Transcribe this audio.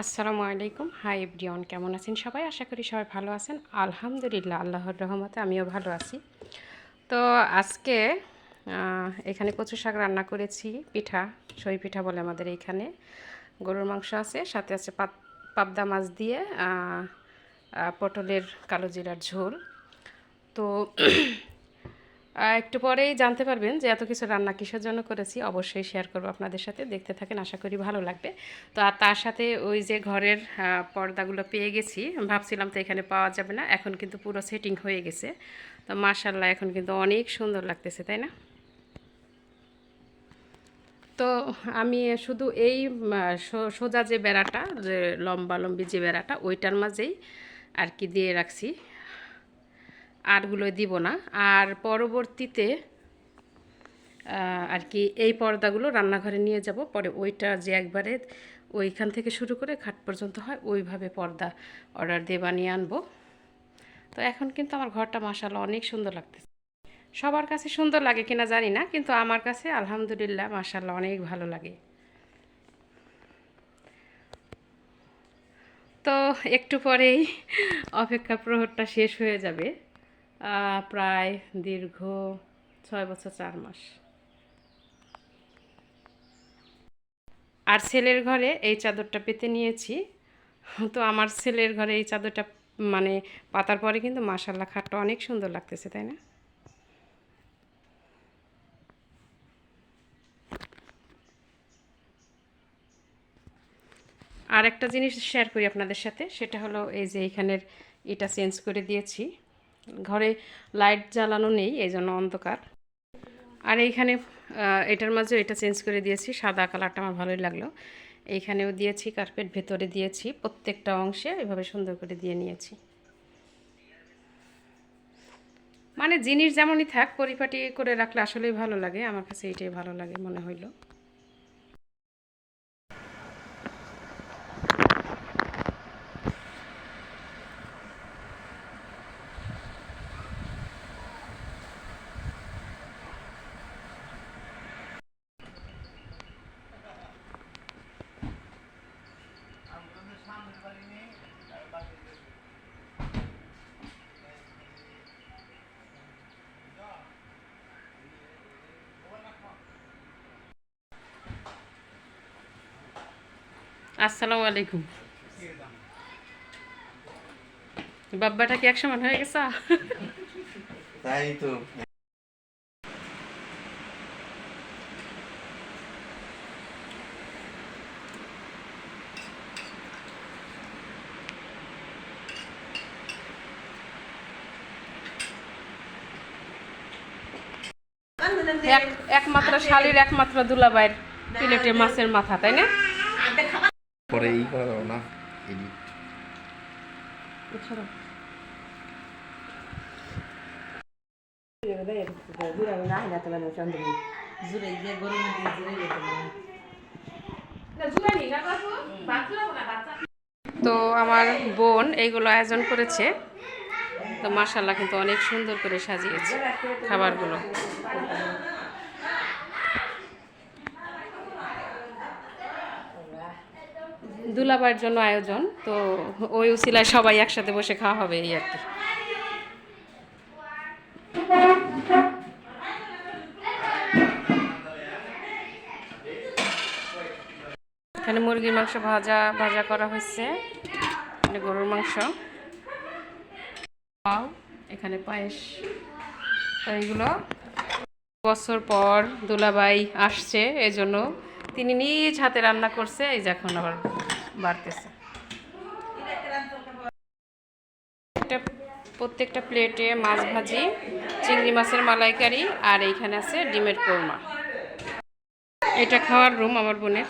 আসসালামু আলাইকুম। Hi everyone, কেমন আছেন সবাই? আশা করি সবাই ভালো আছেন। আলহামদুলিল্লাহ, আল্লাহর রহমতে আমিও ভালো আছি। তো আজকে এখানে কচু শাক রান্না করেছি। পিঠা, সই পিঠা বলে আমাদের এইখানে। গরুর মাংস আছে, সাথে আছে পাবদা মাছ দিয়ে পটলের কালো জিরার ঝোল। তো একটু পরেই জানতে পারবেন যে এত কিছু রান্না কিসের জন্য করেছি। অবশ্যই শেয়ার করবো আপনাদের সাথে, দেখতে থাকেন, আশা করি ভালো লাগবে। তো আর তার সাথে ওই যে ঘরের পর্দাগুলো পেয়ে গেছি, ভাবছিলাম তো এখানে পাওয়া যাবে না, এখন কিন্তু পুরো সেটিং হয়ে গেছে। তো মাশাল্লাহ, এখন কিন্তু অনেক সুন্দর লাগতেছে, তাই না? তো আমি শুধু এই সোজা যে বেড়াটা, যে লম্বা লম্বি যে বেড়াটা, ওইটার মাঝেই আর কি দিয়ে রাখছি, আরগুলো দিব না। আর পরবর্তীতে আর কি এই পর্দাগুলো রান্নাঘরে নিয়ে যাব, পরে ওইটা যে একবারে ওইখান থেকে শুরু করে খাট পর্যন্ত হয়, ওইভাবে পর্দা অর্ডার দিয়ে বানিয়ে আনবো। তো এখন কিন্তু আমার ঘরটা মাশাআল্লাহ অনেক সুন্দর লাগতেছে। সবার কাছে সুন্দর লাগে কিনা জানি না, কিন্তু আমার কাছে আলহামদুলিল্লাহ মাশাআল্লাহ অনেক ভালো লাগে। তো একটু পরেই অপেক্ষা প্রহরটা শেষ হয়ে যাবে। প্রায় দীর্ঘ 6 বছর 4 মাস। আর ছেলের ঘরে এই চাদরটা পেতে নিয়েছি। তো আমার ছেলের ঘরে এই চাদরটা মানে পাতার পরে কিন্তু মাশাআল্লাহ খাটটা অনেক সুন্দর লাগতেছে, তাই না? আর একটা জিনিস শেয়ার করি আপনাদের সাথে, সেটা হলো এই যে এইখানের এটা চেঞ্জ করে দিয়েছি। ঘরে লাইট জ্বালানো নেই, এই জন্য অন্ধকার। আর এইখানে এটার মাঝে এটা চেঞ্জ করে দিয়েছি, সাদা কালারটা আমার ভালোই লাগলো। এইখানেও দিয়েছি কার্পেট, ভেতরে দিয়েছি, প্রত্যেকটা অংশে এভাবে সুন্দর করে দিয়ে নিয়েছি। মানে জিনিস যেমনই থাক, পরিপাটি করে রাখলে আসলেই ভালো লাগে। আমার কাছে এটাই ভালো লাগে মনে হইলো। আসসালামু আলাইকুম। বাব্বাটা কি 100 মান হয়ে গেছে? তাই তো। একমাত্র শালির, একমাত্র দুলাভাইয়ের প্লেটে মাছের মাথা, তাই না? পরে ই করা যাবে না, এডিট। তো আমার বোন এইগুলো আয়োজন করেছে। তো মাশাল্লাহ কিন্তু অনেক সুন্দর করে সাজিয়েছে খাবারগুলো। দুলাভাইয়ের জন্য আয়োজন, তো ওই উসিলায় সবাই একসাথে বসে খাওয়া হবে, এই আর কি। এখানে মুরগির মাংস ভাজা ভাজা করা হয়েছে, এখানে গরুর মাংস, এখানে পায়েস। তো এইগুলো বছর পর দুলাভাই আসছে, এই জন্য তিনি নিজ হাতে রান্না করছে। এই যে এখন আবার বাড়তেছে। প্রত্যেকটা প্লেটে মাছ ভাজি, চিংড়ি মাছের মালাইকারি, আর এইখানে আছে ডিমের কোরমা। এটা খাওয়ার রুম আমার বোনের।